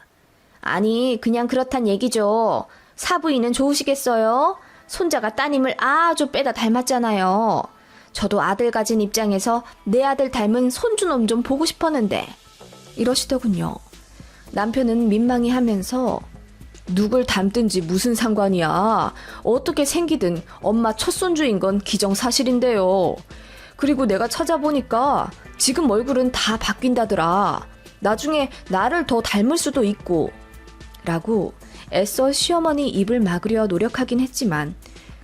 아니 그냥 그렇단 얘기죠. 사부인은 좋으시겠어요? 손자가 따님을 아주 빼다 닮았잖아요. 저도 아들 가진 입장에서 내 아들 닮은 손주놈 좀 보고 싶었는데 이러시더군요. 남편은 민망해 하면서 누굴 닮든지 무슨 상관이야. 어떻게 생기든 엄마 첫손주인 건 기정사실인데요. 그리고 내가 찾아보니까 지금 얼굴은 다 바뀐다더라. 나중에 나를 더 닮을 수도 있고. 라고 애써 시어머니 입을 막으려 노력하긴 했지만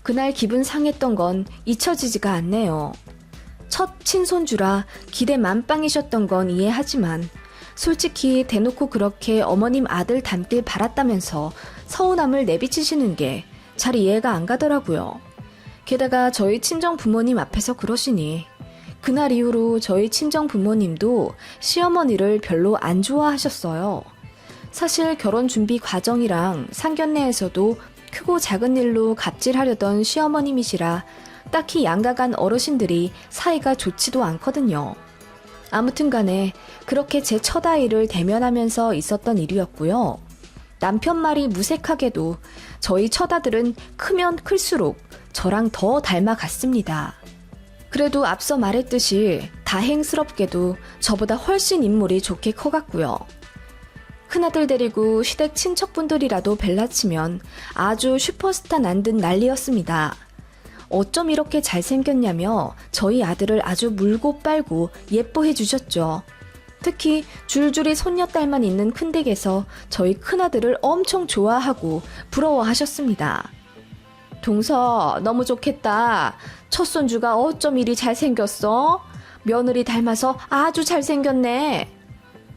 그날 기분 상했던 건 잊혀지지가 않네요. 첫 친손주라 기대 만빵이셨던 건 이해하지만 솔직히 대놓고 그렇게 어머님 아들 닮길 바랐다면서 서운함을 내비치시는 게 잘 이해가 안 가더라고요. 게다가 저희 친정 부모님 앞에서 그러시니 그날 이후로 저희 친정 부모님도 시어머니를 별로 안 좋아하셨어요. 사실 결혼 준비 과정이랑 상견례에서도 크고 작은 일로 갑질하려던 시어머님이시라 딱히 양가간 어르신들이 사이가 좋지도 않거든요. 아무튼 간에 그렇게 제 첫 아이를 대면하면서 있었던 일이었고요. 남편 말이 무색하게도 저희 처아들은 크면 클수록 저랑 더 닮아갔습니다. 그래도 앞서 말했듯이 다행스럽게도 저보다 훨씬 인물이 좋게 커갔고요. 큰아들 데리고 시댁 친척분들이라도 벨라치면 아주 슈퍼스타 난 듯 난리였습니다. 어쩜 이렇게 잘생겼냐며 저희 아들을 아주 물고 빨고 예뻐해 주셨죠. 특히 줄줄이 손녀딸만 있는 큰댁에서 저희 큰아들을 엄청 좋아하고 부러워하셨습니다. 동서 너무 좋겠다. 첫손주가 어쩜 이리 잘생겼어? 며느리 닮아서 아주 잘생겼네.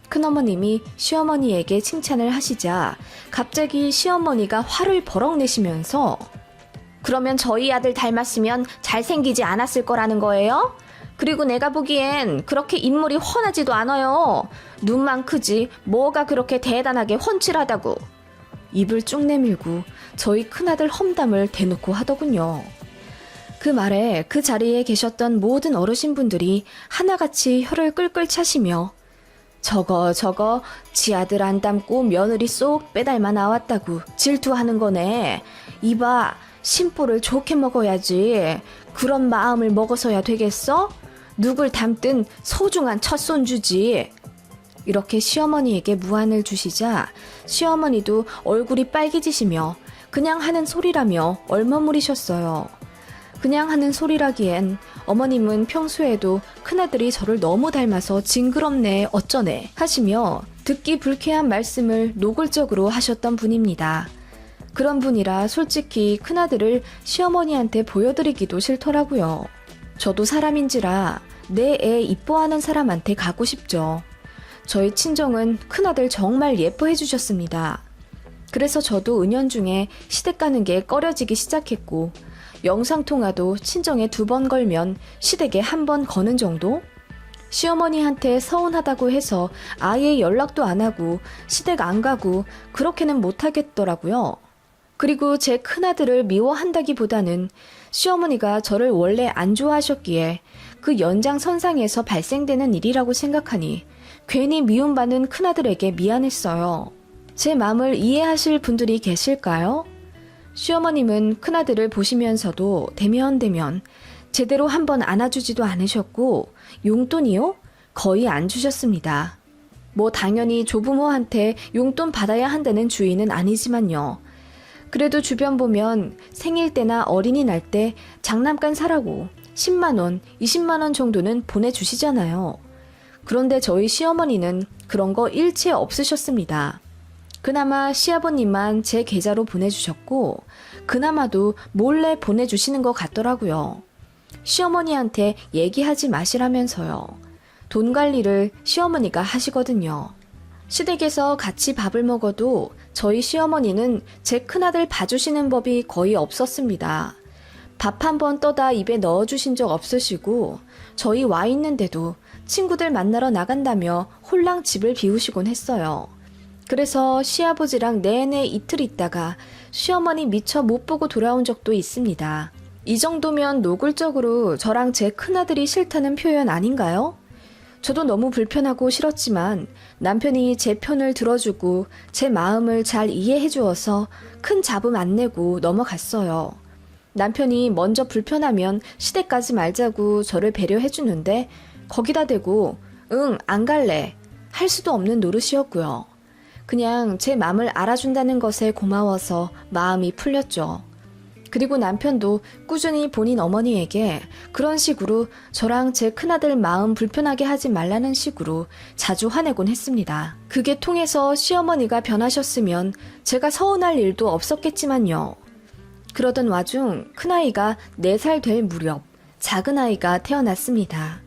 큰어머님이 시어머니에게 칭찬을 하시자 갑자기 시어머니가 화를 버럭 내시면서 그러면 저희 아들 닮았으면 잘생기지 않았을 거라는 거예요? 그리고 내가 보기엔 그렇게 인물이 훤하지도 않아요. 눈만 크지 뭐가 그렇게 대단하게 훤칠하다고. 입을 쭉 내밀고 저희 큰아들 험담을 대놓고 하더군요. 그 말에 그 자리에 계셨던 모든 어르신분들이 하나같이 혀를 끌끌 차시며 저거 지 아들 안 닮고 며느리 쏙 빼닮아 나왔다고 질투하는 거네. 이봐 심보를 좋게 먹어야지. 그런 마음을 먹어서야 되겠어? 누굴 닮든 소중한 첫손주지. 이렇게 시어머니에게 무안을 주시자 시어머니도 얼굴이 빨개지시며 그냥 하는 소리라며 얼머무리셨어요. 그냥 하는 소리라기엔 어머님은 평소에도 큰아들이 저를 너무 닮아서 징그럽네 어쩌네 하시며 듣기 불쾌한 말씀을 노골적으로 하셨던 분입니다. 그런 분이라 솔직히 큰아들을 시어머니한테 보여드리기도 싫더라고요. 저도 사람인지라 내 애 이뻐하는 사람한테 가고 싶죠. 저희 친정은 큰아들 정말 예뻐해 주셨습니다. 그래서 저도 은연중에 시댁 가는 게 꺼려지기 시작했고 영상통화도 친정에 2번 걸면 시댁에 1번 거는 정도? 시어머니한테 서운하다고 해서 아예 연락도 안 하고 시댁 안 가고 그렇게는 못 하겠더라고요. 그리고 제 큰아들을 미워한다기보다는 시어머니가 저를 원래 안 좋아하셨기에 그 연장선상에서 발생되는 일이라고 생각하니 괜히 미움받는 큰아들에게 미안했어요. 제 마음을 이해하실 분들이 계실까요? 시어머님은 큰아들을 보시면서도 대면 제대로 한번 안아주지도 않으셨고 용돈이요? 거의 안 주셨습니다. 뭐 당연히 조부모한테 용돈 받아야 한다는 주의는 아니지만요. 그래도 주변 보면 생일 때나 어린이날 때 장난감 사라고 10만원, 20만원 정도는 보내주시잖아요. 그런데 저희 시어머니는 그런 거 일체 없으셨습니다. 그나마 시아버님만 제 계좌로 보내주셨고 그나마도 몰래 보내주시는 것 같더라고요. 시어머니한테 얘기하지 마시라면서요. 돈 관리를 시어머니가 하시거든요. 시댁에서 같이 밥을 먹어도 저희 시어머니는 제 큰아들 봐주시는 법이 거의 없었습니다. 밥 한 번 떠다 입에 넣어주신 적 없으시고 저희 와 있는데도 친구들 만나러 나간다며 홀랑 집을 비우시곤 했어요. 그래서 시아버지랑 내내 이틀 있다가 시어머니 미처 못 보고 돌아온 적도 있습니다. 이 정도면 노골적으로 저랑 제 큰아들이 싫다는 표현 아닌가요? 저도 너무 불편하고 싫었지만 남편이 제 편을 들어주고 제 마음을 잘 이해해 주어서 큰 잡음 안 내고 넘어갔어요. 남편이 먼저 불편하면 시댁 가지 말자고 저를 배려해 주는데 거기다 대고 응, 안 갈래 할 수도 없는 노릇이었고요. 그냥 제 마음을 알아준다는 것에 고마워서 마음이 풀렸죠. 그리고 남편도 꾸준히 본인 어머니에게 그런 식으로 저랑 제 큰아들 마음 불편하게 하지 말라는 식으로 자주 화내곤 했습니다. 그게 통해서 시어머니가 변하셨으면 제가 서운할 일도 없었겠지만요. 그러던 와중 큰아이가 4살 될 무렵 작은아이가 태어났습니다.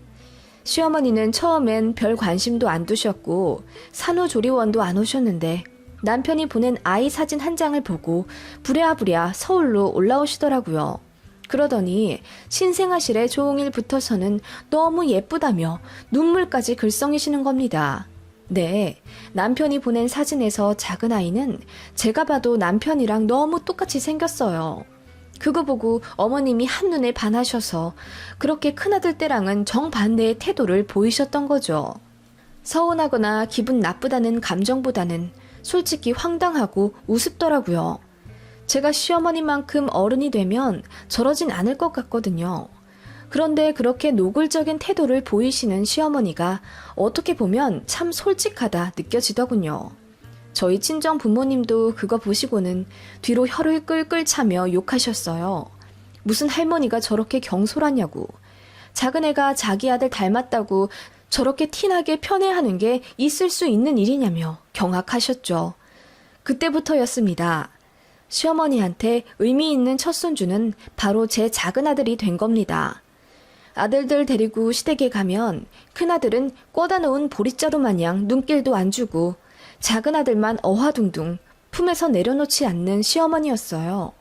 시어머니는 처음엔 별 관심도 안 두셨고 산후조리원도 안 오셨는데 남편이 보낸 아이 사진 한 장을 보고 부랴부랴 서울로 올라오시더라고요. 그러더니 신생아실에 종일 붙어서는 너무 예쁘다며 눈물까지 글썽이시는 겁니다. 네, 남편이 보낸 사진에서 작은 아이는 제가 봐도 남편이랑 너무 똑같이 생겼어요. 그거 보고 어머님이 한눈에 반하셔서 그렇게 큰아들 때랑은 정반대의 태도를 보이셨던 거죠. 서운하거나 기분 나쁘다는 감정보다는 솔직히 황당하고 우습더라고요. 제가 시어머니만큼 어른이 되면 저러진 않을 것 같거든요. 그런데 그렇게 노골적인 태도를 보이시는 시어머니가 어떻게 보면 참 솔직하다 느껴지더군요. 저희 친정 부모님도 그거 보시고는 뒤로 혀를 끌끌 차며 욕하셨어요. 무슨 할머니가 저렇게 경솔하냐고. 작은 애가 자기 아들 닮았다고 저렇게 티나게 편애하는 게 있을 수 있는 일이냐며 경악하셨죠. 그때부터였습니다. 시어머니한테 의미 있는 첫 손주는 바로 제 작은 아들이 된 겁니다. 아들들 데리고 시댁에 가면 큰아들은 꿔다 놓은 보릿자루 마냥 눈길도 안 주고 작은 아들만 어화둥둥 품에서 내려놓지 않는 시어머니였어요.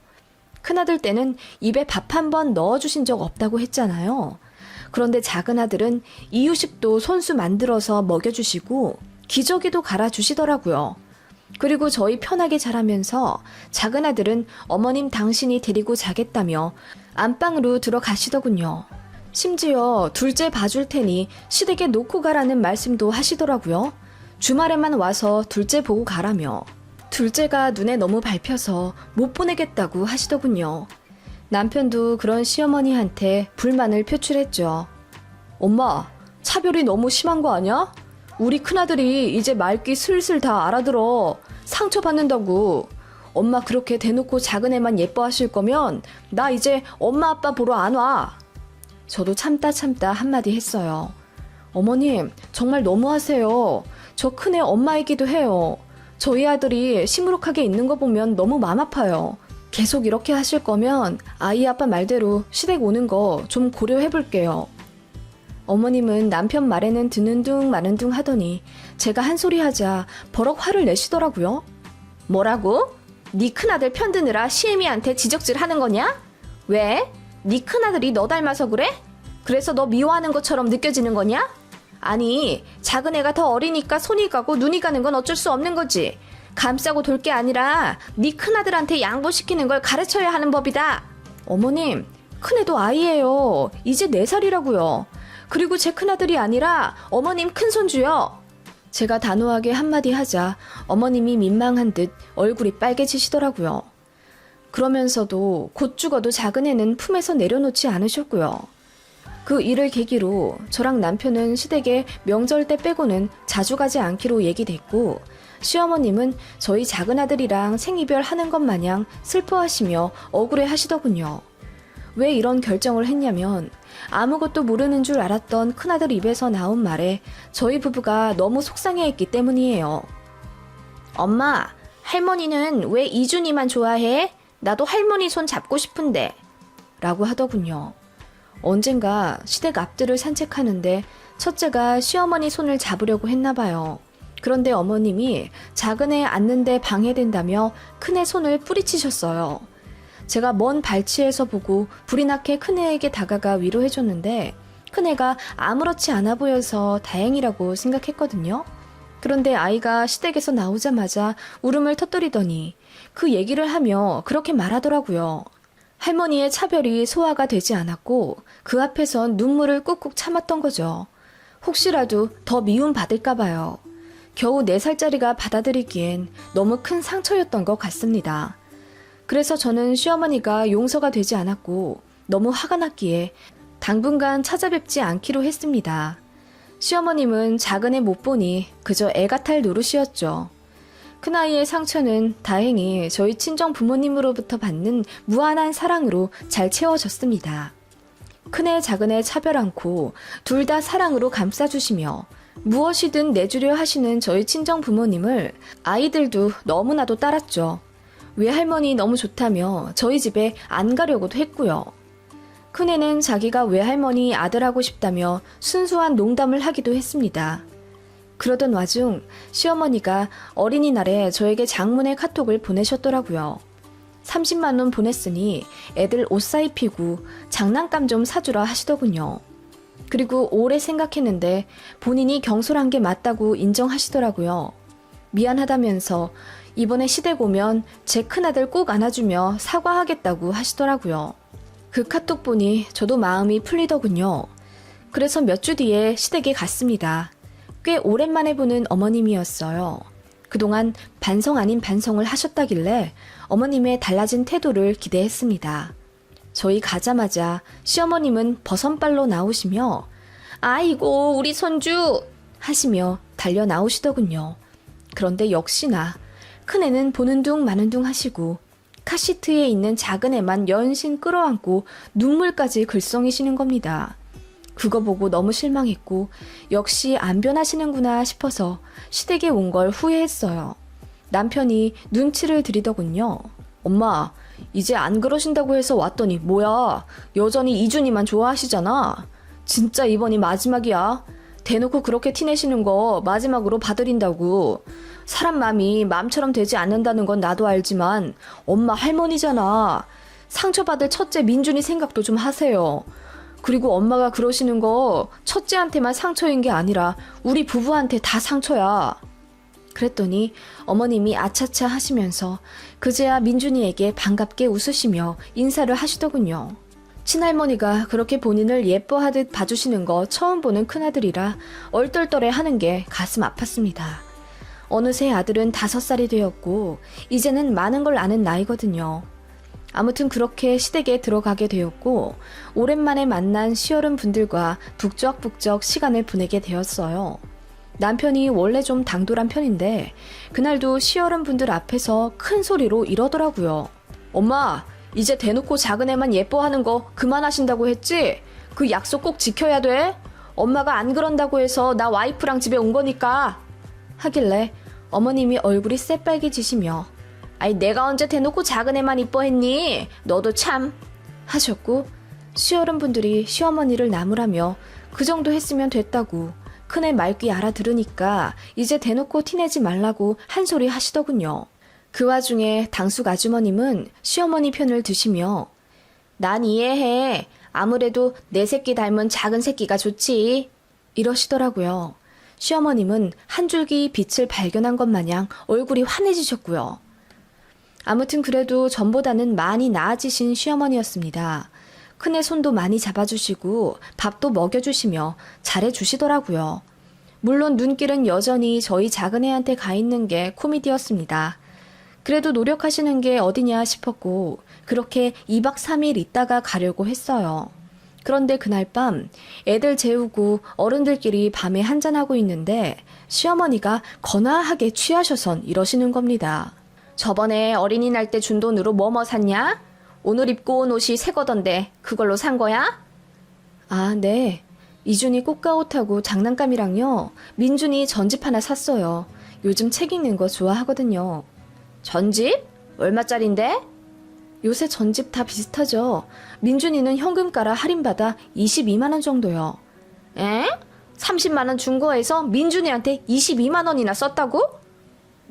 큰아들 때는 입에 밥 한 번 넣어주신 적 없다고 했잖아요. 그런데 작은 아들은 이유식도 손수 만들어서 먹여주시고 기저귀도 갈아주시더라고요. 그리고 저희 편하게 자라면서 작은 아들은 어머님 당신이 데리고 자겠다며 안방으로 들어가시더군요. 심지어 둘째 봐줄 테니 시댁에 놓고 가라는 말씀도 하시더라고요. 주말에만 와서 둘째 보고 가라며. 둘째가 눈에 너무 밟혀서 못 보내겠다고 하시더군요. 남편도 그런 시어머니한테 불만을 표출했죠. 엄마, 차별이 너무 심한 거 아니야? 우리 큰아들이 이제 말귀 슬슬 다 알아들어. 상처받는다고. 엄마 그렇게 대놓고 작은 애만 예뻐하실 거면 나 이제 엄마 아빠 보러 안 와. 저도 참다 한마디 했어요. 어머님, 정말 너무하세요. 저 큰애 엄마이기도 해요. 저희 아들이 시무룩하게 있는 거 보면 너무 맘 아파요. 계속 이렇게 하실 거면 아이 아빠 말대로 시댁 오는 거 좀 고려해 볼게요. 어머님은 남편 말에는 듣는 둥 마는 둥 하더니 제가 한 소리 하자 버럭 화를 내시더라고요. 뭐라고? 네 큰아들 편드느라 시애미한테 지적질 하는 거냐? 왜? 네 큰아들이 너 닮아서 그래? 그래서 너 미워하는 것처럼 느껴지는 거냐? 아니, 작은 애가 더 어리니까 손이 가고 눈이 가는 건 어쩔 수 없는 거지. 감싸고 돌 게 아니라 네 큰아들한테 양보시키는 걸 가르쳐야 하는 법이다. 어머님, 큰애도 아이예요. 이제 4살이라고요. 그리고 제 큰아들이 아니라 어머님 큰손주요. 제가 단호하게 한마디 하자 어머님이 민망한 듯 얼굴이 빨개지시더라고요. 그러면서도 곧 죽어도 작은 애는 품에서 내려놓지 않으셨고요. 그 일을 계기로 저랑 남편은 시댁에 명절 때 빼고는 자주 가지 않기로 얘기됐고 시어머님은 저희 작은 아들이랑 생이별 하는 것 마냥 슬퍼하시며 억울해 하시더군요. 왜 이런 결정을 했냐면 아무것도 모르는 줄 알았던 큰아들 입에서 나온 말에 저희 부부가 너무 속상해했기 때문이에요. 엄마, 할머니는 왜 이준이만 좋아해? 나도 할머니 손 잡고 싶은데. 라고 하더군요. 언젠가 시댁 앞들을 산책하는데 첫째가 시어머니 손을 잡으려고 했나 봐요. 그런데 어머님이 작은 애 앉는데 방해된다며 큰애 손을 뿌리치셨어요. 제가 먼 발치에서 보고 불이 나게 큰애에게 다가가 위로해줬는데 큰애가 아무렇지 않아 보여서 다행이라고 생각했거든요. 그런데 아이가 시댁에서 나오자마자 울음을 터뜨리더니 그 얘기를 하며 그렇게 말하더라고요. 할머니의 차별이 소화가 되지 않았고 그 앞에선 눈물을 꾹꾹 참았던 거죠. 혹시라도 더 미움받을까 봐요. 겨우 4살짜리가 받아들이기엔 너무 큰 상처였던 것 같습니다. 그래서 저는 시어머니가 용서가 되지 않았고 너무 화가 났기에 당분간 찾아뵙지 않기로 했습니다. 시어머님은 작은 애 못 보니 그저 애가 탈 노릇이었죠. 큰아이의 상처는 다행히 저희 친정 부모님으로부터 받는 무한한 사랑으로 잘 채워졌습니다. 큰애 작은애 차별 않고 둘 다 사랑으로 감싸주시며 무엇이든 내주려 하시는 저희 친정 부모님을 아이들도 너무나도 따랐죠. 외할머니 너무 좋다며 저희 집에 안 가려고도 했고요. 큰애는 자기가 외할머니 아들하고 싶다며 순수한 농담을 하기도 했습니다. 그러던 와중 시어머니가 어린이날에 저에게 장문의 카톡을 보내셨더라고요. 30만 원 보냈으니 애들 옷 사입히고 장난감 좀 사주라 하시더군요. 그리고 오래 생각했는데 본인이 경솔한 게 맞다고 인정하시더라고요. 미안하다면서 이번에 시댁 오면 제 큰아들 꼭 안아주며 사과하겠다고 하시더라고요. 그 카톡 보니 저도 마음이 풀리더군요. 그래서 몇 주 뒤에 시댁에 갔습니다. 꽤 오랜만에 보는 어머님이었어요. 그동안 반성 아닌 반성을 하셨다길래 어머님의 달라진 태도를 기대했습니다. 저희 가자마자 시어머님은 버선발로 나오시며 아이고 우리 손주 하시며 달려 나오시더군요. 그런데 역시나 큰애는 보는 둥 마는 둥 하시고 카시트에 있는 작은 애만 연신 끌어안고 눈물까지 글썽이시는 겁니다. 그거 보고 너무 실망했고 역시 안 변하시는구나 싶어서 시댁에 온 걸 후회했어요. 남편이 눈치를 들이더군요. 엄마, 이제 안 그러신다고 해서 왔더니 뭐야? 여전히 이준이만 좋아하시잖아. 진짜 이번이 마지막이야. 대놓고 그렇게 티내시는 거 마지막으로 봐드린다고. 사람 맘이 마음처럼 되지 않는다는 건 나도 알지만 엄마 할머니잖아. 상처받을 첫째 민준이 생각도 좀 하세요. 그리고 엄마가 그러시는 거 첫째한테만 상처인 게 아니라 우리 부부한테 다 상처야. 그랬더니 어머님이 아차차 하시면서 그제야 민준이에게 반갑게 웃으시며 인사를 하시더군요. 친할머니가 그렇게 본인을 예뻐하듯 봐주시는 거 처음 보는 큰아들이라 얼떨떨해 하는 게 가슴 아팠습니다. 어느새 아들은 5살이 되었고 이제는 많은 걸 아는 나이거든요. 아무튼 그렇게 시댁에 들어가게 되었고 오랜만에 만난 시어른 분들과 북적북적 시간을 보내게 되었어요. 남편이 원래 좀 당돌한 편인데 그날도 시어른 분들 앞에서 큰 소리로 이러더라고요. 엄마, 이제 대놓고 작은 애만 예뻐하는 거 그만하신다고 했지? 그 약속 꼭 지켜야 돼? 엄마가 안 그런다고 해서 나 와이프랑 집에 온 거니까. 하길래 어머님이 얼굴이 새빨개지시며 아이 내가 언제 대놓고 작은 애만 이뻐했니? 너도 참 하셨고 시어른 분들이 시어머니를 나무라며 그 정도 했으면 됐다고 큰애 말귀 알아들으니까 이제 대놓고 티내지 말라고 한 소리 하시더군요. 그 와중에 당숙 아주머님은 시어머니 편을 드시며 난 이해해. 아무래도 내 새끼 닮은 작은 새끼가 좋지. 이러시더라고요. 시어머님은 한 줄기 빛을 발견한 것 마냥 얼굴이 환해지셨고요. 아무튼 그래도 전보다는 많이 나아지신 시어머니였습니다. 큰애 손도 많이 잡아주시고 밥도 먹여주시며 잘해주시더라고요. 물론 눈길은 여전히 저희 작은애한테 가 있는 게 코미디였습니다. 그래도 노력하시는 게 어디냐 싶었고 그렇게 2박 3일 있다가 가려고 했어요. 그런데 그날 밤 애들 재우고 어른들끼리 밤에 한잔하고 있는데 시어머니가 거나하게 취하셔선 이러시는 겁니다. 저번에 어린이날 때 준 돈으로 뭐 샀냐? 오늘 입고 온 옷이 새 거던데 그걸로 산 거야? 아, 네. 이준이 꽃가옷하고 장난감이랑요. 민준이 전집 하나 샀어요. 요즘 책 읽는 거 좋아하거든요. 전집? 얼마짜린데? 요새 전집 다 비슷하죠. 민준이는 현금가라 할인받아 22만 원 정도요. 에? 30만 원 준 거에서 민준이한테 22만 원이나 썼다고?